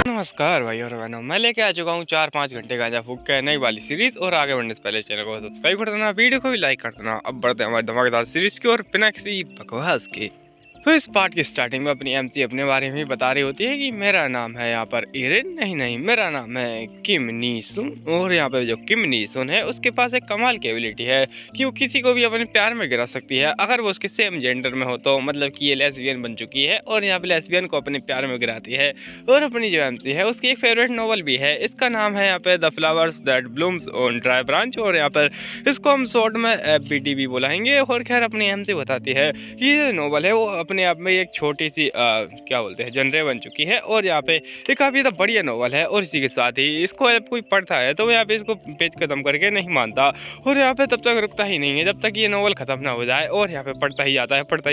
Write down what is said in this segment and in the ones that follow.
नमस्कार भाई और बहनों, मैं लेके आ चुका हूँ 4-5 घंटे गांजा फूक के नई वाली सीरीज। और आगे बढ़ने से पहले चैनल को सब्सक्राइब कर देना, वीडियो को भी लाइक कर देना। अब बढ़ते हैं हमारी धमाकेदार सीरीज की और बिना किसी बकवास के। तो इस पार्ट की स्टार्टिंग में अपनी एमसी अपने बारे में बता रही होती है कि मेरा नाम है यहाँ पर इरेन, नहीं मेरा नाम है किम नी सुन। और यहाँ पे जो किम नी सुन है उसके पास एक कमाल की एबिलिटी है कि वो किसी को भी अपने प्यार में गिरा सकती है अगर वो उसके सेम जेंडर में हो तो। मतलब कि ये लेस्बियन बन चुकी है और यहाँ पे लेस्बियन को अपने प्यार में गिराती है। और अपनी जो एमसी है उसकी एक फेवरेट नॉवल भी है, इसका नाम है यहाँ पे the flowers that blooms on dry branch. और यहाँ पर इसको हम शॉर्ट में FBD भी बुलाएंगे। और खैर अपनी एमसी बताती है कि ये नॉवल है वो अपने आप में एक छोटी सी क्या बोलते हैं जनरे बन चुकी है। और यहाँ पे ये काफ़ी ज़्यादा बढ़िया नॉवल है। और इसी के साथ ही इसको जब कोई पढ़ता है तो यहाँ पे इसको पेज खत्म करके नहीं मानता और यहाँ पे तब तक रुकता ही नहीं है जब तक ये नॉवल खत्म ना हो जाए। और यहाँ पे पढ़ता ही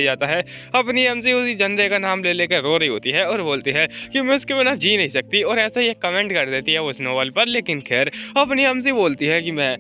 जाता है। अपनी एमसी उसी जनरे का नाम ले लेकर रो रही होती है और बोलती है कि मैं उसके बिना जी नहीं सकती। और ऐसा ही कमेंट कर देती है उस नॉवल पर। लेकिन खैर अपनी एमसी बोलती है कि मैं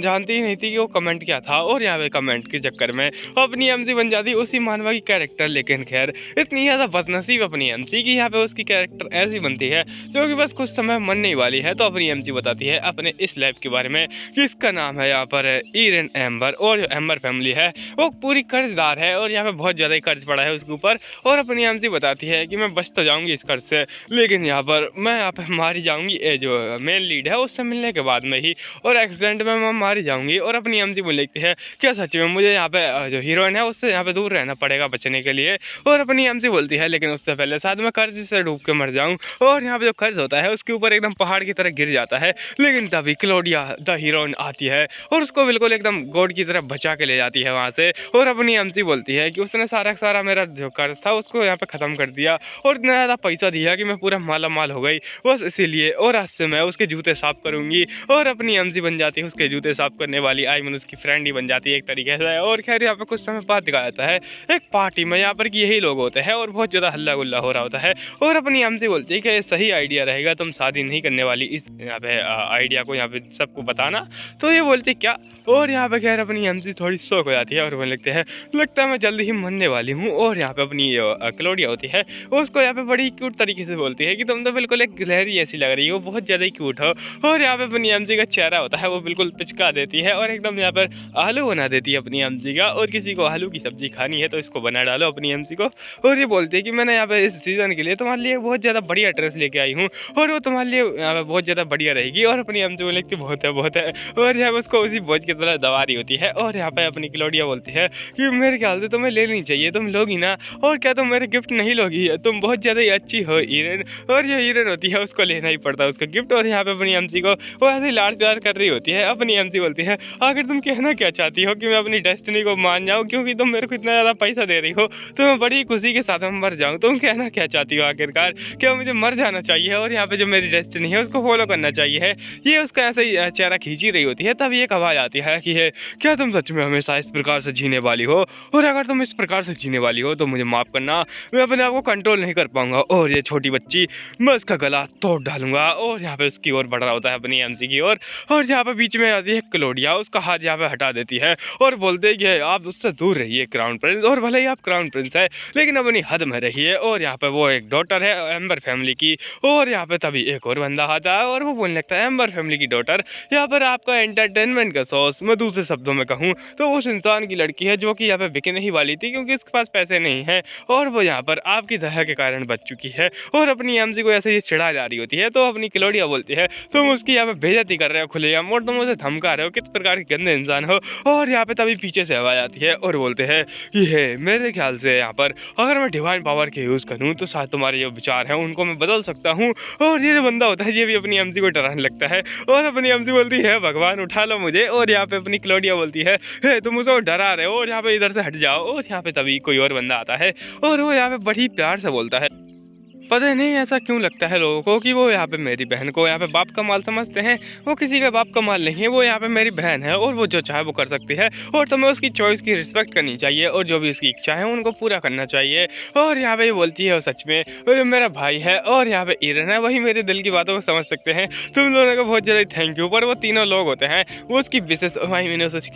जानती ही नहीं थी कि वो कमेंट क्या था। और यहाँ पे कमेंट के चक्कर में अपनी एमसी बन जाती उसी मानवा की कैरेक्टर। लेकिन खैर इतनी ज़्यादा बदनसीब अपनी एमसी की यहाँ पे उसकी कैरेक्टर ऐसी बनती है जो कि बस कुछ समय मनने वाली है। तो अपनी एमसी बताती है अपने इस लैब के बारे में कि इसका नाम है यहाँ पर इरेन एम्बर। और जो एम्बर फैमिली है वो पूरी कर्जदार है और यहाँ पे बहुत ज़्यादा ही कर्ज पड़ा है उसके ऊपर। और अपनी एमसी बताती है कि मैं बच तो जाऊँगी इस कर्ज से, लेकिन यहाँ पर मैं यहाँ पर मारी जाऊँगी। जो मेन लीड है उससे मिलने के बाद में ही, और एक्सीडेंट में मैं मारी जाऊँगी। और अपनी एमसी बोलती है क्या सच में मुझे यहाँ पे जो हीरोइन है उससे यहाँ पे दूर रहना पड़ेगा बचने के लिए। और अपनी एमसी बोलती है लेकिन उससे पहले शायद मैं कर्ज से डूब के मर जाऊँ। और यहाँ पे जो कर्ज होता है उसके ऊपर एकदम पहाड़ की तरह गिर जाता है। लेकिन तभी क्लोडिया द हीरोइन आती है और उसको बिल्कुल एकदम गॉड की तरह बचा के ले जाती है वहाँ से। और अपनी एमसी बोलती है कि उसने सारा मेरा जो कर्ज था उसको यहाँ पे ख़त्म कर दिया और इतना ज़्यादा पैसा दिया कि मैं पूरा माला माल हो गई बस इसीलिए। और आज से मैं उसके जूते साफ करूँगी। और अपनी एमसी बन जाती है उसके जूते साफ करने वाली। आई मीन उसकी फ्रेंड ही बन जाती है एक तरीके से। और खैर यहाँ पे कुछ समय बाद दिखाया जाता है एक पार्टी में यहाँ पर कि यही लोग होते हैं और बहुत ज़्यादा हल्ला गुल्ला हो रहा होता है। और अपनी एमसी बोलती है कि ये सही आइडिया रहेगा, तुम शादी नहीं करने वाली इस यहाँ पे आइडिया को यहाँ पे सबको बताना। तो ये बोलती क्या। और यहाँ पे खैर अपनी एमसी थोड़ी शौक हो जाती है और वो लगता है मैं जल्दी ही मरने वाली हूँ। और यहाँ पे अपनी क्लोडिया होती है उसको यहाँ पे बड़ी क्यूट तरीके से बोलती है कि तुम तो बिल्कुल एक गिलहरी ऐसी लग रही हो, बहुत ज़्यादा ही क्यूट हो। और यहाँ पे अपनी एमसी का चेहरा होता है वो बिल्कुल पिचका देती है और एकदम यहाँ पर आलू बना देती है अपनी एमसी का। और किसी को आलू की सब्जी खानी है तो इसको बना डालो अपनी एमसी को। और ये बोलती है कि मैंने यहाँ पे इस सीज़न के लिए तुम्हारे लिए बहुत ज़्यादा बढ़िया ड्रेस लेके आई हूँ और वो तुम्हारे लिए यहाँ पे बहुत ज़्यादा बढ़िया रहेगी। और अपनी एमसी बोलती है बहुत है। और यहाँ पे उसको उसी बोझ की तरह दबा रही होती है। और यहाँ पे अपनी क्लोडिया बोलती है कि मेरे ख्याल से तुम्हें लेनी चाहिए, तुम लोगी ना। और क्या तुम मेरे गिफ्ट नहीं लोगी, तुम बहुत ज़्यादा ही अच्छी हो इरेन। और जो इरेन होती है उसको लेना ही पड़ता है उसका गिफ्ट। और यहाँ पे अपनी एमसी को वो ऐसे ही लाड़ प्यार कर रही होती है। अपनी एमसी बोलती है आखिर तुम कहना क्या चाहती हो कि मैं अपनी डेस्टिनी को मान जाऊँ, क्योंकि तुम मेरे को इतना ज़्यादा पैसा दे रही हो तो मैं बड़ी खुशी के साथ में मर जाऊँ। तुम कहना क्या चाहती हो आखिरकार, क्या मुझे मर जाना चाहिए और यहाँ पे जो मेरी डेस्टिनी है उसको फॉलो करना चाहिए है। ये उसका ऐसे ही चेहरा खींची रही होती है। तब एक आवाज़ आती है कि क्या तुम सच में हमेशा इस प्रकार से जीने वाली हो, और अगर तुम इस प्रकार से जीने वाली हो तो मुझे माफ़ करना, मैं अपने आप को कंट्रोल नहीं कर पाऊंगा और ये छोटी बच्ची मैं उसका गला तोड़ डालूंगा। और यहाँ पे उसकी ओर बढ़ रहा होता है अपनी एमसी की ओर। और यहाँ पे बीच में आती है क्लोडिया, उसका हाथ यहाँ पे हटा देती है और बोलते हैं कि आप उससे दूर रहिए क्राउन प्रिंस, और भले ही आप क्राउन प्रिंस है लेकिन अपनी हद में रहिए। और यहाँ पे वो एक डॉटर है एम्बर फैमिली की। और यहाँ पे तभी एक और बंदा आता है और वो बोलने लगता है एम्बर फैमिली की डॉटर, यहाँ पर आपका एंटरटेनमेंट का सॉस, मैं दूसरे शब्दों में कहूँ तो उस इंसान की लड़की है जो कि यहाँ पे बिकने ही वाली थी क्योंकि उसके पास पैसे नहीं है और वो यहाँ पर आपकी तरह के कारण बच चुकी है। और अपनी एमसी को ऐसे ही चिढ़ा जा रही होती है। तो अपनी क्लोडिया बोलती है तुम उसकी यहाँ पे बेइज्जती कर रहे हो खुलेआम और तुम उसे धमका रहे हो, किस प्रकार के गंदे इंसान हो। और यहाँ पे तभी पीछे से आवाज आती है और बोलते हैं ये मेरे ख्याल से यहाँ पर अगर मैं डिवाइन पावर के यूज़ करूँ तो शायद तुम्हारे जो विचार हैं उनको मैं बदल सकता हूँ। और ये जो बंदा होता है ये भी अपनी एमसी को डराने लगता है और अपनी एमसी बोलती है भगवान उठा लो मुझे। और यहाँ पे अपनी क्लोडिया बोलती है तुम उसे डरा रहे हो और यहाँ पे इधर से हट जाओ। और यहाँ पे तभी कोई और बंदा आता है और वो यहाँ पे बड़ी प्यार से बोलता है पता नहीं ऐसा क्यों लगता है लोगों को कि वो यहाँ पे मेरी बहन को यहाँ पे बाप का माल समझते हैं। वो किसी का बाप का माल नहीं है, वो यहाँ पे मेरी बहन है और वो जो चाहे वो कर सकती है और तुम्हें उसकी चॉइस की रिस्पेक्ट करनी चाहिए और जो भी उसकी इच्छा है उनको पूरा करना चाहिए। और यहाँ पे ये बोलती है, और सच में वो जो मेरा भाई है और यहाँ पे ईरन है वही मेरे दिल की बातों को समझ सकते हैं। तुम लोगों को बहुत ज़्यादा थैंक यू। पर वो तीनों लोग होते हैं, वो उसकी विशेष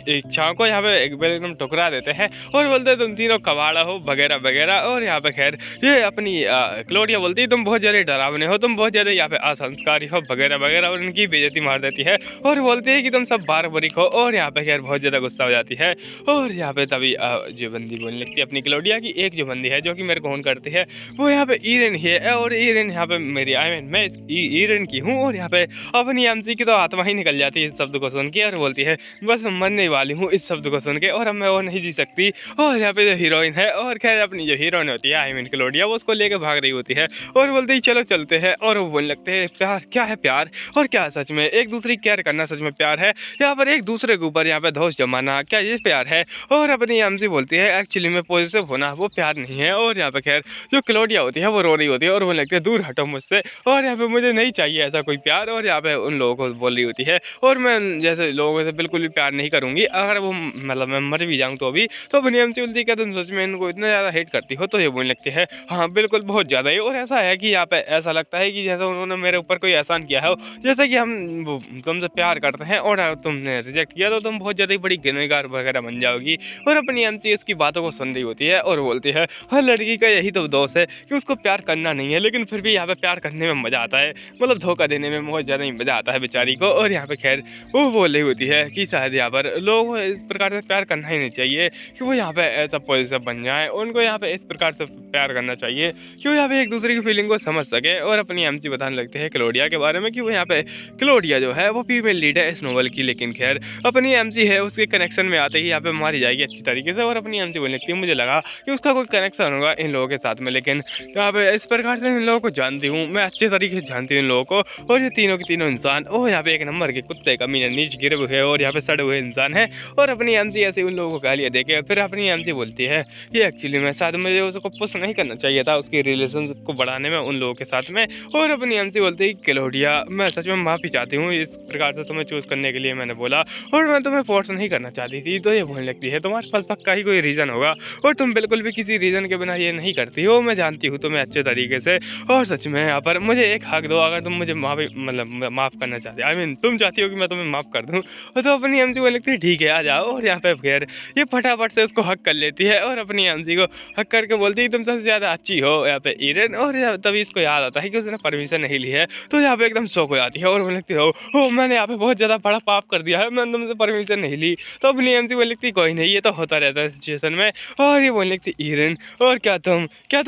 इच्छाओं को यहाँ पे एक बार एकदम ठुकरा देते हैं और बोलते हैं तुम तीनों कबाड़ा हो वगैरह वगैरह। और यहाँ पे खैर ये अपनी क्लोडिया बोलती है तुम बहुत ज़्यादा डरावने हो, तुम बहुत ज़्यादा यहाँ पे असंस्कारी हो वगैरह वगैरह, और उनकी बेइज्जती मार देती है और बोलती है कि तुम सब बारबरिक हो। और यहाँ पे खैर बहुत ज़्यादा गुस्सा हो जाती है। और यहाँ पे तभी जो बंदी बोलने लगती है अपनी क्लोडिया की, एक जो बंदी है जो कि मेरे को फोन करती है वो यहाँ पे ईरन ही है। और ईरन यहाँ पे मेरी मैं इस ईरन की हूँ। और यहाँ पे अपनी एमसी की तो आत्मा ही निकल जाती है इस शब्द को सुन के और बोलती है बस मरने वाली हूँ इस शब्द को सुन के, और अब मैं वो नहीं जी सकती। और यहाँ पे जो हीरोइन है और खैर अपनी जो हीरोइन होती है क्लोडिया, वो उसको लेकर भाग रही होती है और बोलते ही चलो चलते हैं। और वो बोलने लगते हैं प्यार क्या है, प्यार और क्या है सच में, एक दूसरे की केयर करना सच में प्यार है, यहाँ पर एक दूसरे के ऊपर यहाँ पे धौंस जमाना क्या ये प्यार है। और अपनी एमसी बोलती है एक्चुअली में पॉजिटिव होना वो प्यार नहीं है। और यहाँ पे खैर जो क्लोडिया होती है वो रो रही होती है और बोलने लगती है दूर हटो मुझसे, और यहाँ पे मुझे नहीं चाहिए ऐसा कोई प्यार। और यहाँ पे उन लोगों को बोल रही होती है और मैं जैसे लोगों से बिल्कुल भी प्यार नहीं करूँगी, अगर वो मतलब मैं मर भी जाऊँ तो भी। तो अपनी एमसी बोलती है क्या तुम सच में इनको इतना ज़्यादा हेट करती हो, तो ये बोलने लगती है हाँ बिल्कुल बहुत ज़्यादा ही। और ऐसा है कि यहाँ पे ऐसा लगता है कि जैसे उन्होंने मेरे ऊपर कोई एहसान किया है, जैसे कि हम तुमसे प्यार करते हैं और तुमने रिजेक्ट किया तो तुम बहुत ज़्यादा ही बड़ी गुनहगार वगैरह बन जाओगी। और अपनी एमसी इसकी बातों को सुन रही होती है और बोलती है हर लड़की का यही तो दोष है कि उसको प्यार करना नहीं है, लेकिन फिर भी यहाँ पे प्यार करने में मज़ा आता है, मतलब धोखा देने में बहुत ज़्यादा ही मज़ा आता है बेचारी को। और यहाँ पे खैर वो बोल रही होती है कि शायद यहाँ पर लोगों को इस प्रकार से प्यार करना ही नहीं चाहिए कि वो यहाँ पे ऐसा पॉजिटिव बन जाए, उनको यहाँ पे इस प्रकार से प्यार करना चाहिए कि वो यहाँ पे एक दूसरे की फीलिंग को समझ सके। और अपनी एमसी बताने लगते हैं क्लोडिया के बारे में कि वो यहाँ पे क्लोडिया जो है वो फीमेल लीड है इस नोवेल की, लेकिन खैर अपनी एमसी है उसके कनेक्शन में आते ही यहाँ पे मारी जाएगी अच्छी तरीके से। और अपनी एमसी बोलने लगती है मुझे लगा कि उसका कोई कनेक्शन होगा इन लोगों के साथ में, लेकिन यहाँ पे इस प्रकार से इन लोगों को जानती हूँ मैं, अच्छे तरीके से जानती हूँ इन लोगों को। और ये तीनों के तीनों इंसान और यहाँ पे एक नंबर के कुत्ते कमीने नीच गिरे हुए और यहाँ पे सड़े हुए इंसान है। और अपनी एमसी ऐसे उन लोगों को गालियाँ देके फिर अपनी एमसी बोलती है ये एक्चुअली में शायद मुझे उसको पुश नहीं करना चाहिए था उसकी रिलेशन को बढ़ाने में उन लोगों के साथ में। और अपनी एमसी बोलती है क्लोडिया मैं सच में माफ़ी चाहती हूँ इस प्रकार से तुम्हें चूज़ करने के लिए मैंने बोला, और मैं तुम्हें फोर्स नहीं करना चाहती थी। तो ये बोलने लगती है तुम्हारे पास पक्का ही कोई रीज़न होगा और तुम बिल्कुल भी किसी रीज़न के बिना ये नहीं करती हो, मैं जानती हूँ तुम्हें अच्छे तरीके से। और सच में यहाँ पर मुझे एक हक दो, अगर तुम मुझे मतलब माफ़ करना चाहते तुम चाहती हो कि मैं तुम्हें माफ़ कर दूँ। तो अपनी एमसी बोलने लगती है ठीक है आ जाओ। और यहाँ पे फिर ये फटाफट से उसको हक कर लेती है और अपनी एमसी को हक करके बोलती है तुम सबसे ज़्यादा अच्छी हो यहाँ पे ईरन। और तभी इसको याद आता है कि उसने परमिशन नहीं ली है, तो यहाँ पे एकदम शौक हो जाती है और बोलने लगती है ओ मैंने यहाँ पे बहुत ज़्यादा बड़ा पाप कर दिया है, मैंने तुमसे परमिशन नहीं ली। तो अपनी एमसी बोलने लगती कोई नहीं ये तो होता रहता है सिचुएशन में। और ये बोलने लगती ईरन और क्या तुम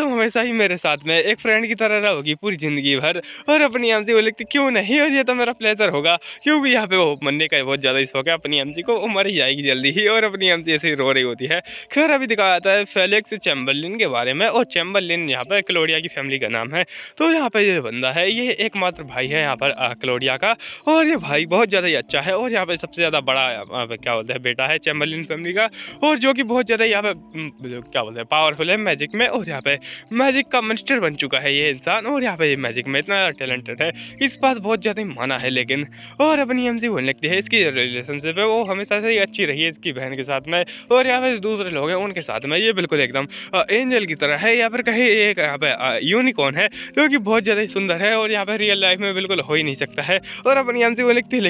हमेशा ही मेरे साथ में एक फ्रेंड की तरह रहोगी पूरी ज़िंदगी भर। और अपनी एमसी बोलने लगती क्यों नहीं, और ये तो मेरा प्लेजर होगा, क्योंकि यहाँ पे वो मरने का बहुत ज़्यादा शौक है अपनी एमसी को, वो मर ही जाएगी जल्दी ही। और अपनी एमसी ऐसे ही रो रही होती है। खैर अभी दिखाया जाता है फेलिक्स चैम्बरलिन के बारे में, और चैम्बरलिन यहाँ पर क्लोडिया की फैमिली का नाम है। तो यहाँ पे ये बंदा है ये एकमात्र भाई है यहाँ पर क्लोडिया का, और ये भाई बहुत ज़्यादा ही अच्छा है और यहाँ पे सबसे ज़्यादा बड़ा क्या बोलते हैं बेटा है चैम्बरलिन फैमिली का, और जो कि बहुत ज़्यादा यहाँ पे क्या बोलते हैं पावरफुल है मैजिक में, और यहाँ पे मैजिक का मिनिस्टर बन चुका है ये इंसान। और यहाँ पे मैजिक में इतना टैलेंटेड है इस पास बहुत ज़्यादा ही माना है। लेकिन और अपनी एमसी बोलने लगती है इसकी रिलेशनशिप है वो हमेशा से ही अच्छी रही है इसकी बहन के साथ में, और यहाँ पे दूसरे लोग हैं उनके साथ में ये बिल्कुल एकदम एंजल की तरह है, या फिर कहीं एक यहाँ पे यूनिकॉर्न है जो कि बहुत ज़्यादा ही सुंदर है और यहाँ पे रियल लाइफ में बिल्कुल हो ही नहीं सकता है। और अपनी एमसी वो लिखती है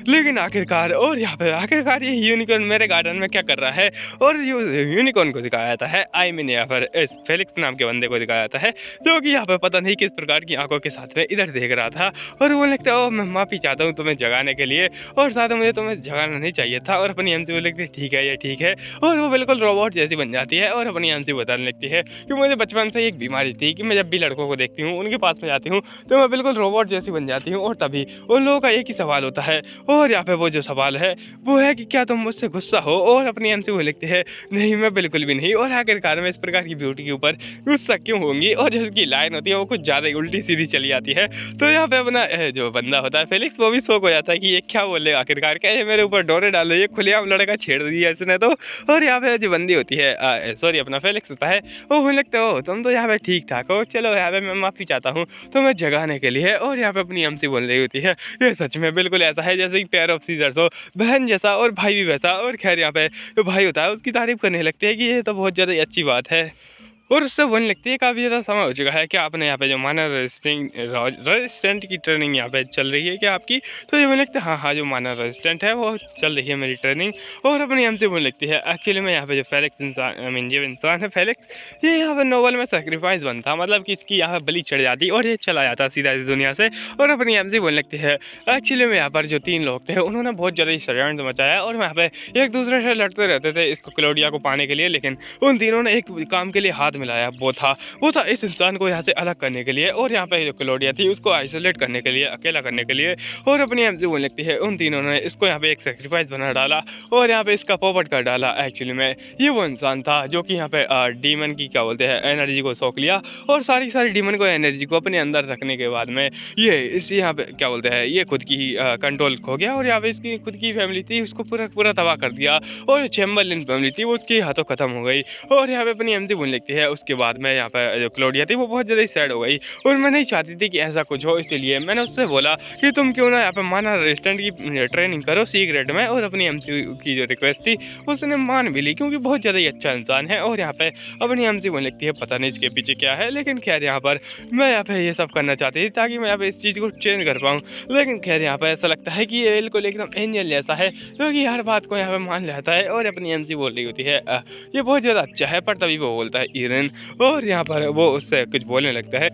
लेकिन आखिरकार, और यहाँ पे आखिरकार ये यूनिकॉर्न मेरे गार्डन में क्या कर रहा है। और यूनिकॉर्न को दिखाया जाता है यहाँ पर इस फेलिक्स नाम के बंदे को दिखाया जाता है जो कि यहाँ पे पता नहीं किस प्रकार की आंखों के साथ में इधर देख रहा था। और वो लिखता है मैं माफ़ी चाहता हूँ तुम्हें जगाने के लिए, और साथ मुझे तुम्हें जगाना नहीं चाहिए था। और अपनी एमसी वो लिखती है ठीक है ये ठीक है, और वो बिल्कुल रोबोट जैसी बन जाती है। और अपनी एमसी बताने लगती है कि मुझे बचपन से एक बीमारी थी कि मैं जब भी लड़कों को देखती हूँ उनके पास में जाती हूँ तो मैं बिल्कुल रोबोट जैसी बन जाती हूँ, और तभी उन लोगों का एक ही सवाल होता है, और यहाँ पे वो जो सवाल है वो है कि क्या तुम मुझसे गुस्सा हो। और अपनी एमसी वो लिखती है नहीं मैं बिल्कुल भी नहीं, और आखिरकार में इस प्रकार की ब्यूटी के ऊपर गुस्सा क्यों होंगी। और जो उसकी लाइन होती है वो कुछ ज़्यादा ही उल्टी सीधी चली जाती है। तो यहाँ पे अपना जो बंदा होता है फेलिक्स वो भी शौक हो जाता है कि ये क्या बोले आखिरकार, क्या ये मेरे ऊपर डोरे डाल रही है, खुलेआम लड़का छेड़ दिया इसने तो। और यहाँ पे जो बंदी होती है सॉरी अपना फेलिक्स होता है वो बोलने लगता है तुम तो यहाँ पे ठीक ठाक हो, चलो यहाँ पे मैं माफ़ी चाहता हूँ तुम्हें जगाने के लिए। और यहाँ पे अपनी एमसी बोल रही होती है ये सच में बिल्कुल ऐसा है जैसे कि पेयर ऑफ सीजर्स हो, बहन जैसा और भाई भी वैसा। और खैर यहाँ पे जो भाई होता है उसकी तारीफ करने लगती है कि ये तो बहुत ज़्यादा ही अच्छी बात है। और उससे बोलने लगती है काफ़ी ज़्यादा समय हो चुका है कि आपने यहाँ पे जो मानव रेजिस्टेंट की ट्रेनिंग यहाँ पे चल रही है क्या आपकी। तो ये बोलने लगता है हाँ हाँ जो मानव रेजिस्टेंट है वो चल रही है मेरी ट्रेनिंग। और अपनी हमसे बोलने लगती है एक्चुअली में यहाँ पे जो फेलिक्स इंसान आई मीन जो इंसान है फेलिक्स, ये यहाँ पे नोवेल में सेक्रीफाइस बनता मतलब कि इसकी यहाँ बलि चढ़ जाती और ये चला जाता सीधा इस दुनिया से। और अपनी एमसी बोलने लगती है एक्चुअली में यहाँ पर जो 3 लोग थे उन्होंने बहुत ज़्यादा षड्यंत्र मचाया और वहाँ पे एक दूसरे से लड़ते रहते थे इसको क्लोडिया को पाने के लिए। लेकिन उन तीनों ने एक काम के लिए हाथ मिलाया, वो था इस इंसान को यहाँ से अलग करने के लिए और यहाँ पे जो क्लोडिया थी उसको आइसोलेट करने के लिए, अकेला करने के लिए। और अपनी एमसी बोलने लगती है उन तीनों ने इसको यहाँ पे एक सेक्रीफाइस बना डाला और यहाँ पे इसका पोपट कर डाला। एक्चुअली में ये वो इंसान था जो कि यहाँ पे डीमन की क्या बोलते हैं एनर्जी को सोख लिया और सारी डीमन को एनर्जी को अपने अंदर रखने के बाद में ये इस यहाँ पे क्या बोलते हैं ये खुद की कंट्रोल खो गया और यहाँ पे इसकी खुद की फैमिली थी उसको पूरा तबाह कर दिया। और चैम्बरलिन फैमिली थी वो उसके हाथों खत्म हो गई। और यहाँ पे अपनी एमसी बोलने लगती है उसके बाद में यहाँ पे जो क्लोडिया थी वो बहुत ज़्यादा सैड हो गई और मैं नहीं चाहती थी कि ऐसा कुछ हो, इसीलिए मैंने उससे बोला कि तुम क्यों ना यहाँ पे माना रेजिस्टेंट की ट्रेनिंग करो सीक्रेट में। और अपनी एमसी की जो रिक्वेस्ट थी उसने मान भी ली क्योंकि बहुत ज़्यादा ही अच्छा इंसान है। और यहाँ पे अपनी एमसी बोलने लगती है पता नहीं इसके पीछे क्या है, लेकिन खैर यहाँ पर मैं यहाँ पे ये सब करना चाहती थी ताकि मैं यहाँ पे इस चीज़ को चेंज कर पाऊँ। लेकिन खैर यहाँ पर ऐसा लगता है कि ये बिल्कुल एकदम एंजल जैसा है जो कि हर बात को यहाँ पे मान लेता है। और अपनी एमसी बोल रही होती है ये बहुत ज़्यादा अच्छा है, पर तभी वो बोलता है ईरन और यहाँ पर वो उससे कुछ बोलने लगता है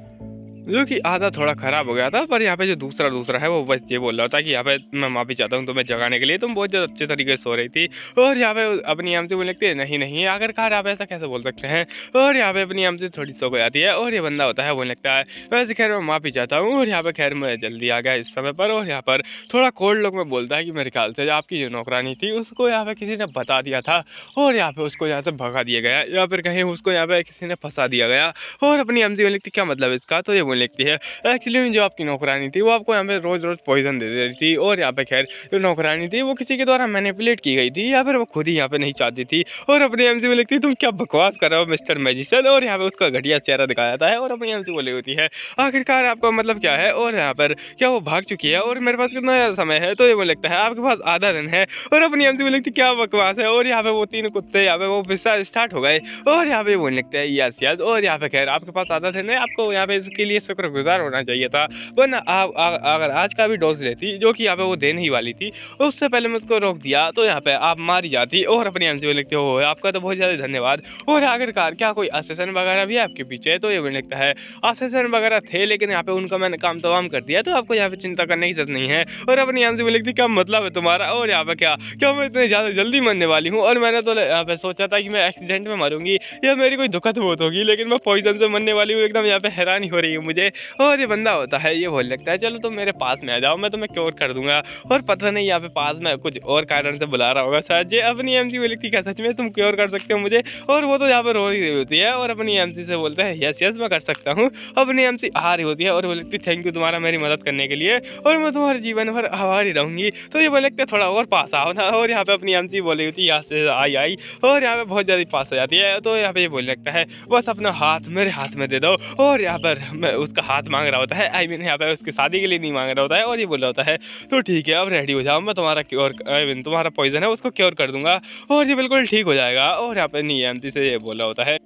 जो कि आधा थोड़ा ख़राब हो गया था। पर यहाँ पे जो दूसरा है वो बस ये बोल रहा था कि यहाँ पे मैं माफ़ी चाहता हूँ तुम्हें जगाने के लिए, तुम बहुत ज़्यादा अच्छे तरीके से सो रही थी। और यहाँ पे अपनी आम से बोलने लगती है नहीं आखिरकार आप ऐसा कैसे बोल सकते हैं। और यहाँ पे अपनी आम से थोड़ी सो जाती है और ये बंदा होता है बोलने लगता है वैसे खैर मैं माफ़ी चाहता हूँ। और यहाँ पे खैर मैं जल्दी आ गया इस समय पर। और यहाँ पर थोड़ा कोल्ड लोग में बोलता है कि मेरे ख्याल से आपकी जो नौकरानी थी उसको यहाँ पे किसी ने बता दिया था और यहाँ पे उसको यहाँ से भगा दिया गया या फिर कहीं उसको यहाँ पे किसी ने फंसा दिया गया। और अपनी एमसी बोलने लगती क्या मतलब इसका। तो ये बोलने लगती है एक्चुअली में जो आपकी नौकरानी थी वो आपको यहाँ पे रोज़ पॉइजन दे रही थी और यहाँ पे खैर जो नौकरानी थी वो किसी के द्वारा मैनिपुलेट की गई थी या फिर वो खुद ही यहाँ पे नहीं चाहती थी। और अपनी एमसी बोलने लगती है तुम क्या बकवास कर रहे हो मिस्टर मैजिशियन। और यहाँ पे उसका घटिया चेहरा दिखाया जाता है और अपनी एमसी बोली होती है आखिरकार आपका मतलब क्या है और यहाँ पर क्या वो भाग चुकी है और मेरे पास कितना समय है। तो ये बोल लगता है आपके पास आधा दिन है। और अपनी एमसी बोलने लगती क्या बकवास है। और यहाँ पे वो 3 कुत्ते यहाँ पे वो पिस्सा स्टार्ट हो गए और यहाँ पे बोलने लगते हैं यस। और यहाँ पे खैर आपके पास आधा दिन है, आपको यहाँ पे इसके लिए शुक्रगुजार होना चाहिए था, वरना आप अगर आज का भी डोज लेती जो कि यहाँ पे वो देने ही वाली थी उससे पहले मैं उसको रोक दिया तो यहाँ पे आप मारी जाती। और अपनी एमसी बोलने लगते हो आपका तो बहुत ज़्यादा धन्यवाद। और आखिरकार क्या कोई असेसन वगैरह भी आपके पीछे। तो ये बोलने लगता है असेसन वगैरह थे लेकिन यहाँ पे उनका मैंने काम तमाम कर दिया तो आपको यहाँ पे चिंता करने की जरूरत नहीं है। और अपनी एमसी बोलने लगती क्या मतलब है तुम्हारा। और यहाँ पे क्या मैं इतनी ज़्यादा जल्दी मरने वाली हूँ और मैंने तो यहाँ पे सोचा था कि मैं एक्सीडेंट में मरूंगी या मेरी कोई दुखद मौत होगी, लेकिन मैं पॉइजन से मरने वाली हूँ। एकदम यहाँ पे हैरानी हो रही है मुझे। और ये बंदा होता है ये बोलने लगता है चलो तुम मेरे पास में आ जाओ मैं तुम्हें क्योर कर दूंगा। और पता नहीं यहाँ पे पास में कुछ और कारण से बुला रहा होगा शायद। ये अपनी एमसी बोली थी क्या सच में तुम क्योर कर सकते हो मुझे। और वो तो यहाँ पे रो रही होती है और अपनी एमसी से बोलता है यस मैं कर सकता हूँ। अपनी एमसी आ रही होती है और बोलती थैंक यू तुम्हारा मेरी मदद करने के लिए और मैं तुम्हारे जीवन भर आभारी रहूंगी। तो ये बोले लगता है थोड़ा और पास आओ ना। और यहाँ पे अपनी एमसी बोली होती है यहाँ से आई और यहाँ पे बहुत ज़्यादा पास आ जाती है। तो यहाँ पे ये बोलने लगता है बस अपना हाथ मेरे हाथ में दे दो। और यहाँ पर मैं उसका हाथ मांग रहा होता है, आई मीन यहाँ पे उसकी शादी के लिए नहीं मांग रहा होता है। और ये बोल रहा होता है तो ठीक है अब रेडी हो जाओ मैं तुम्हारा क्योर आई मीन तुम्हारा पॉइजन है उसको क्योर कर दूंगा और ये बिल्कुल ठीक हो जाएगा। और यहाँ पे नहीं एमसी से ये बोला होता है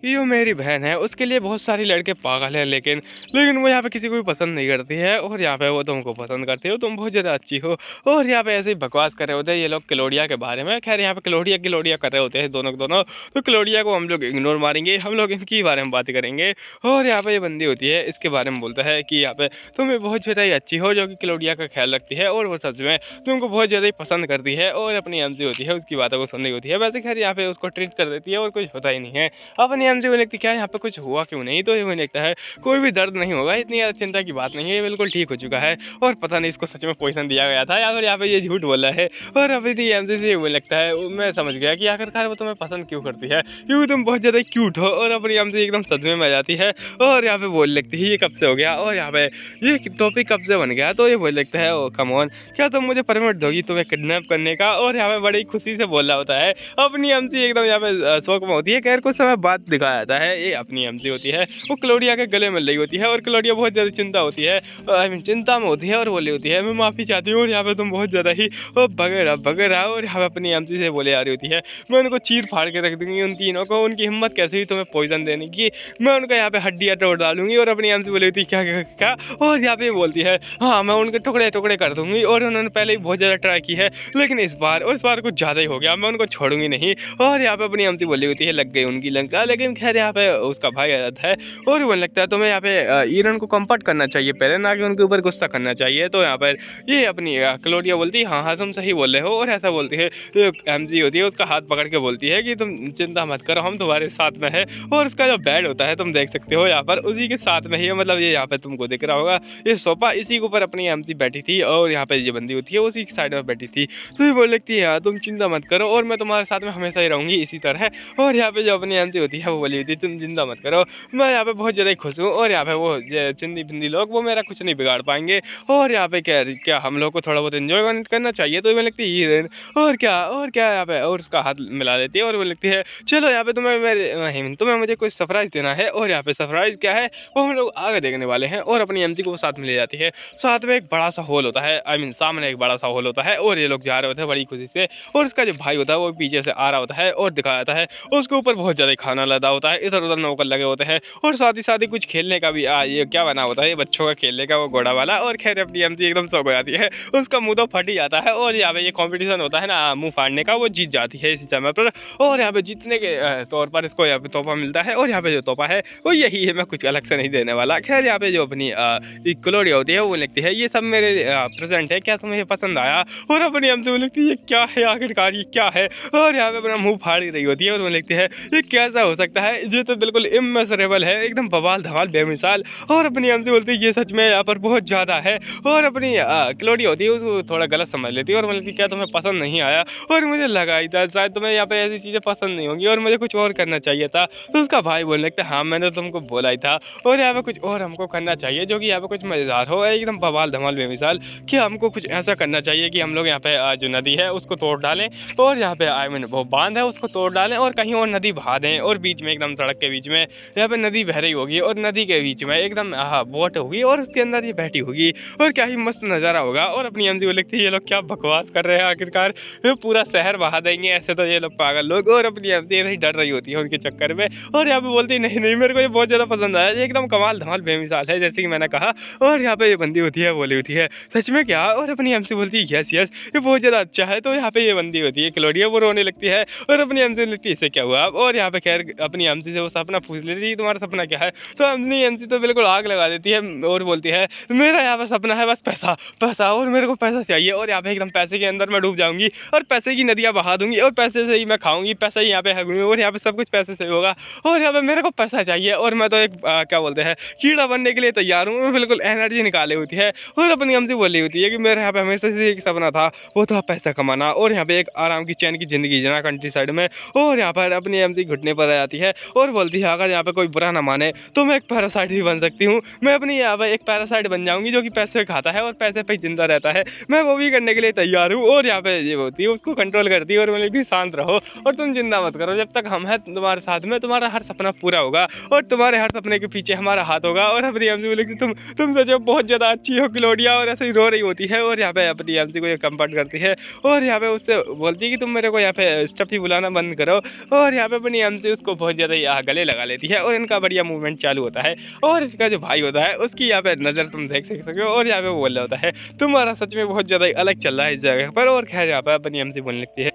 कि वो मेरी बहन है उसके लिए बहुत सारी लड़के पागल हैं लेकिन वो यहाँ पे किसी को भी पसंद नहीं करती है और यहाँ पे वो तुमको पसंद करती हो, तुम बहुत ज़्यादा अच्छी हो। और यहाँ पे ऐसे ही बकवास कर रहे होते हैं ये लोग क्लोडिया के बारे में। खैर यहाँ पे क्लोडिया कर रहे होते हैं दोनों के दोनों। तो क्लोडिया को हम लोग इग्नोर मारेंगे, हम लोग इनकी बारे में बात करेंगे। और यहाँ पे ये बंदी होती है इसके बारे में बोलता है कि यहाँ पे तुम्हें बहुत ज़्यादा ही अच्छी हो जो कि क्लोडिया का ख्याल रखती है और वो सच में तुमको बहुत ज़्यादा ही पसंद करती है और अपनी एमसी होती है उसकी बातों को सुन रही होती है। वैसे खैर यहाँ पे उसको ट्रीट कर देती है और कुछ होता ही नहीं है। अपनी एमसी को लगती क्या यहाँ पे कुछ हुआ क्यों नहीं। तो ये मुझे लगता है कोई भी दर्द नहीं होगा, इतनी ज़्यादा चिंता की बात नहीं है, ये बिल्कुल ठीक हो चुका है और पता नहीं इसको सच में पॉइजन दिया गया था या फिर यहाँ पे ये झूठ बोला है। और अभी एमसी से मुझे लगता है मैं समझ गया कि आखिरकार वो तुम्हें पसंद क्यों करती है, क्योंकि तुम बहुत ज़्यादा क्यूट हो। और अपनी एमसी एकदम सदमे में आ जाती है और यहाँ पे बोल लगती है ये कब से हो गया और यहाँ पे ये टॉपिक कब से बन गया। तो ये बोल लगता है ओ कम ऑन क्या तुम मुझे परमिट दोगी तुम्हें किडनैप करने का। और यहाँ पे बड़ी खुशी से बोल रहा होता है। अपनी एमसी एकदम यहाँ पे शौक में होती है। खैर कुछ समय बाद दिखाया जाता है ये अपनी एमसी होती है वो क्लोडिया के गले मिल रही होती है और क्लोडिया बहुत ज़्यादा चिंता होती है, आई मीन चिंता में होती है और बोली होती है मैं माफ़ी चाहती हूँ। और यहाँ पे तुम बहुत ज़्यादा ही वगैरह और यहाँ पे अपनी एमसी से बोले आ रही होती है मैं उनको चीर फाड़ के रख दूँगी उन तीनों को, उनकी हिम्मत कैसे हुई तुम्हें पॉइजन देने की, मैं उनका यहाँ पे हड्डियाँ तोड़ डालूंगी। और अपनी एमसी बोली होती है क्या और यहाँ पे बोलती है हाँ मैं उनके टुकड़े टुकड़े कर दूंगी। और उन्होंने पहले ही बहुत ज़्यादा ट्राई की है लेकिन इस बार कुछ ज़्यादा ही हो गया, मैं उनको छोड़ूंगी नहीं। और यहाँ पे अपनी एमसी बोली होती है लग गई उनकी लंका। लेकिन खैर यहाँ पे उसका भाई आ जाता है और बोलने लगता है तुम्हें यहाँ पे ईरन को कंफर्ट करना चाहिए पहले, ना कि उनके ऊपर गुस्सा करना चाहिए। तो यहाँ पर ये अपनी क्लोडिया बोलती है हाँ तुम सही बोल रहे हो। और ऐसा बोलती है एमजी होती है उसका हाथ पकड़ के बोलती है कि तुम चिंता मत करो हम तुम्हारे साथ में है। और उसका जो बेड होता है तुम देख सकते हो यहाँ पर उसी के साथ में ही है, मतलब ये यहाँ पे तुमको दिख रहा होगा ये सोफा, इसी के ऊपर अपनी एमसी बैठी थी और यहाँ पे ये बंदी होती है उसी की साइड में बैठी थी। तो ये बोल लगती है यार तुम चिंता मत करो और मैं तुम्हारे साथ में हमेशा ही रहूँगी इसी तरह। और यहाँ पे जो अपनी एमसी होती है वो बोली होती है तुम चिंता मत करो मैं यहाँ पे बहुत ज़्यादा खुश हूँ। और यहाँ पे वो चिंदी बिंदी लोग वो मेरा कुछ नहीं बिगाड़ पाएंगे। और यहाँ पे क्या हम लोग को थोड़ा बहुत एंजॉय करना चाहिए। तो ये लगती है और क्या यहाँ पे और उसका हाथ मिला लेती है और वो लगती है चलो यहाँ पे तुम्हें मुझे कोई सरप्राइज देना है। और यहाँ पे सरप्राइज क्या है वो हम लोग आगे देखने वाले हैं। और अपनी एमसी को साथ में ले जाती है, साथ में एक बड़ा सा हॉल होता है, आई मीन सामने एक बड़ा सा हॉल होता है और ये लोग जा रहे होते हैं बड़ी खुशी से। और उसका जो भाई होता है वो पीछे से आ रहा होता है और दिखाया जाता है उसके ऊपर बहुत ज़्यादा खाना लदा होता है, इधर उधर नौकर लगे होते हैं और साथ ही कुछ खेलने का भी ये क्या बना होता है ये बच्चों का खेलने का वो घोड़ा वाला। और खैर अपनी एमसी एकदम शौक हो जाती है, उसका मुँह तो फट ही जाता है। और यहाँ पे ये कॉम्पिटिशन होता है ना मुँह फाड़ने का, वो जीत जाती है इसी समय पर। और यहाँ पे जीतने के तौर पर इसको यहाँ पे तोहफा मिलता है और यहाँ पे जो तोहफा है वो यही है, मैं कुछ अलग से नहीं देने वाला। खैर यहाँ पे जो अपनी क्लोडिया होती है वो लिखती है ये सब मेरे प्रेजेंट है, क्या तुम्हें पसंद आया। और अपनी हमसे वो लिखती है ये क्या है आखिरकार ये क्या है। और यहाँ पे अपना मुंह फाड़ ही रही होती है और वो लिखती है ये कैसा हो सकता है, ये तो बिल्कुल इमेजरेबल है, एकदम बवाल धमाल बेमिसाल। और अपनी हमसे बोलती है ये सच में यहाँ पर बहुत ज़्यादा है। और अपनी क्लोडिया होती है उसको थोड़ा गलत समझ लेती है और बोलती क्या तुम्हें पसंद नहीं आया। और मुझे लगा ही था शायद तुम्हें यहाँ पे ऐसी चीज़ें पसंद नहीं होंगी और मुझे कुछ और करना चाहिए था। तो उसका भाई बोलने लगता है हाँ मैंने तुमको बोला ही था और यहाँ पे कुछ और हमको करना चाहिए जो कि यहाँ पे कुछ मज़ेदार हो, एकदम बवाल धमाल बेमिसाल कि हमको कुछ ऐसा करना चाहिए कि हम लोग यहाँ पे जो नदी है उसको तोड़ डालें और यहाँ पे आई मीन वो बांध है उसको तोड़ डालें और कहीं और नदी बहा दें और बीच में एकदम सड़क के बीच में यहाँ पे नदी बह रही होगी और नदी के बीच में एकदम बोट होगी और उसके अंदर ये बैठी होगी और क्या ही मस्त नज़ारा होगा। और अपनी एमसी वो लिखती है ये लोग क्या बकवास कर रहे हैं आखिरकार पूरा शहर बहा देंगे ऐसे तो ये लोग पागल लोग। और अपनी एमसी ऐसे ही डर रही होती है उनके चक्कर में। और यहाँ पे बोलती नहीं नहीं मेरे को ये बहुत ज़्यादा पसंद आया, ये एकदम कमाल धमाल बेमिसाल है जैसे कि मैंने कहा। और यहाँ पे ये बंदी होती है बोली होती है सच में क्या। और अपनी एमसी बोलती है यस यस ये बहुत ज़्यादा अच्छा है। तो यहाँ पे ये बंदी होती है क्लोडिया वो रोने लगती है और अपनी एमसी लगती है इससे क्या हुआ। और यहाँ पे खैर अपनी एमसी से वो सपना पूछ लेती है तुम्हारा सपना क्या है। तो अपनी एमसी तो बिल्कुल आग लगा देती है और बोलती है मेरा यहाँ पे सपना है बस पैसा पैसा और मेरे को पैसा चाहिए। और यहाँ पे एकदम पैसे के अंदर मैं डूब जाऊंगी और पैसे की नदियाँ बहा दूंगी और पैसे से ही मैं खाऊंगी, पैसा ही यहाँ पे है और यहाँ पे सब कुछ पैसे से होगा और यहाँ पे मेरे को पैसा चाहिए। और मैं तो एक क्या बोलते हैं कीड़ा बनने के लिए तैयार हूँ, मैं बिल्कुल एनर्जी निकाली होती है। और अपनी एमसी बोली होती है कि मेरे यहाँ पे हमेशा से एक सपना था वो था पैसा कमाना और यहाँ पे एक आराम की चैन की ज़िंदगी जीना कंट्री साइड में। और यहाँ पर अपनी एमसी घुटने पर आ जाती है और बोलती है अगर यहाँ पे कोई बुरा ना माने तो मैं एक पैरासाइट भी बन सकती हूँ, मैं अपनी यहाँ पे एक पैरासाइट बन जाऊँगी जो कि पैसे खाता है और पैसे पे जिंदा रहता है, मैं वो भी करने के लिए तैयार हूँ। और यहाँ पे ये होती है उसको कंट्रोल करती है और बोलती है शांत रहो और तुम चिंता मत करो, जब तक हम हैं तुम्हारे साथ में तुम्हारा हर सपना पूरा होगा और तुम्हारे हर सपने के पीछे हमारा हाथ होगा। और अपनी एमसी बोलेगी तुम सच में बहुत ज़्यादा अच्छी हो क्लोडिया। और ऐसे ही रो रही होती है और यहाँ पे अपनी एमसी को ये कंफर्ट करती है और यहाँ पे उससे बोलती है कि तुम मेरे को यहाँ पे स्टफी बुलाना बंद करो। और यहाँ पे अपनी एमसी उसको बहुत ज़्यादा गले लगा लेती है और इनका बढ़िया मूवमेंट चालू होता है। और इसका जो भाई होता है उसकी यहाँ पे नज़र तुम देख सकते हो और यहाँ पे बोल रहा होता है तुम्हारा सच में बहुत ज़्यादा अलग चल रहा है इस जगह पर। और खैर यहाँ पे अपनी एमसी बोलने लगती है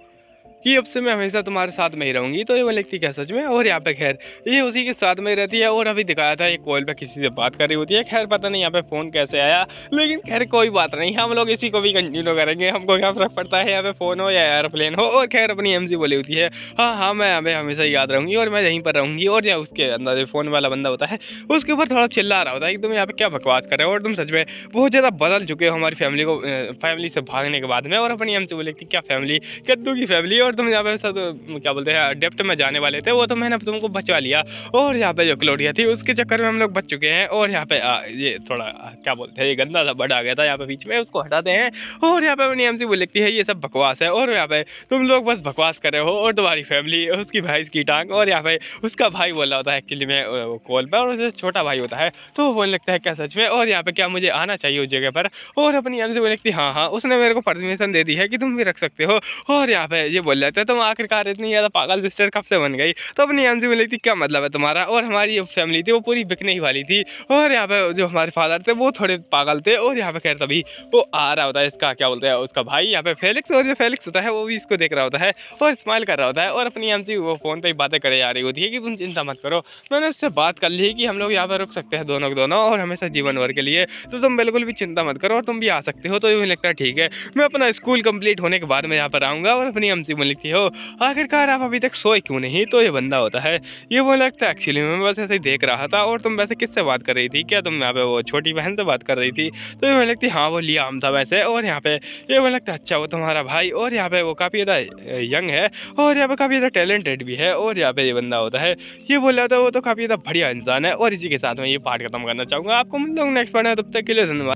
कि अब से मैं हमेशा तुम्हारे साथ में ही रहूँगी। तो ये वो लिखती क्या सच में। और यहाँ पे खैर ये उसी के साथ में रहती है और अभी दिखाया था ये कॉल पे किसी से बात कर रही होती है। खैर पता नहीं यहाँ पे फ़ोन कैसे आया, लेकिन खैर कोई बात नहीं, हम लोग इसी को भी कंटिन्यू करेंगे, हमको क्या फ़र्क पड़ता है यहाँ पे फ़ोन हो या एयरप्लेन हो। और खैर अपनी एमसी बोली होती है हाँ मैं यहाँ पे हमेशा याद रहूँगी और मैं यहीं पर रहूँगी। और या उसके अंदर जो फ़ोन वाला बंदा होता है उसके ऊपर थोड़ा चिल्ला रहा होता है कि तुम यहाँ पे क्या बकवास कर रहे हो और तुम सच में बहुत ज़्यादा बदल चुके हो हमारी फैमिली से भागने के बाद में। और अपनी एमसी बोली क्या फैमिली, कद्दू की फैमिली। और तुम यहाँ पे क्या बोलते हैं डेप्ट में जाने वाले थे, वो तो मैंने तुमको बचवा लिया। और यहाँ पे जो क्लोडिया थी उसके चक्कर में हम लोग बच चुके हैं। और यहाँ पे ये थोड़ा क्या बोलते हैं, ये गंदा सा बड़ आ गया था यहाँ पे बीच में, उसको हटाते हैं। और यहाँ पे नियम से वो लिखती है ये सब बकवास है, और यहाँ पे तुम लोग बस बकवास कर रहे हो, और तुम्हारी फैमिली उसकी भाई की टांग। और यहाँ पे उसका भाई बोल रहा होता है एक्चुअली में कॉल पर, और उससे छोटा भाई होता है, तो वो बोलने लगता है क्या सच में, और यहाँ पे क्या मुझे आना चाहिए उस जगह पर। और अपनी यहाँ से वो लिखती हाँ हाँ उसने मेरे को परमिशन दे दी है कि तुम भी रख सकते हो। और यहाँ पे ये बोल रहे थे तुम आखिरकार इतनी ज़्यादा पागल सिस्टर कब से बन गई। तो अपनी यहाँ से वो लिखती क्या मतलब है तुम्हारा, और हमारी जो फैमिली थी वो पूरी बिकने ही वाली थी। और यहाँ पे जो हमारे फादर थे वो थोड़े पागल थे। और यहाँ पे खैर तभी वो आ रहा होता है इसका क्या बोलते हैं उसका भाई यहाँ पे फेलिक्स, और जो फेलिक्स होता है वो भी इसको देख रहा होता है और स्माइल कर रहा होता है। और अपनी एमसी वो फ़ोन पे ही बातें करे जा रही होती है कि तुम चिंता मत करो, मैंने उससे बात कर ली कि हम लोग यहाँ पर रुक सकते हैं दोनों के दोनों और हमेशा जीवन भर के लिए, तो तुम बिल्कुल भी चिंता मत करो और तुम भी आ सकते हो। तो मुझे लगता है ठीक है, मैं अपना स्कूल कंप्लीट होने के बाद मैं यहाँ पर आऊँगा। और अपनी एमसी में लिखती हो आखिरकार आप अभी तक सोए क्यों नहीं। तो ये बंदा होता है, ये वो लगता है एक्चुअली मैं बस ऐसे ही देख रहा था, और तुम वैसे किससे बात कर रही थी, क्या तुम यहाँ पे वो छोटी बहन से बात कर रही थी। तो ये मुझे लगती हाँ वो लियाम था वैसे। और यहाँ पे ये मुझे लगता है अच्छा वो तुम्हारा भाई, और यहाँ पे वो काफ़ी ज़्यादा यंग है और यहाँ पे काफ़ी ज़्यादा टैलेंटेड भी है। और यहाँ पे ये बंदा होता है, ये बोल रहा था वो तो काफ़ी ज़्यादा बढ़िया इंसान है। और इसी के साथ मैं ये पार्ट खत्म करना चाहूँगा। आपको मिल लोग नेक्स्ट पार्ट में, तब तक के लिए धन्यवाद।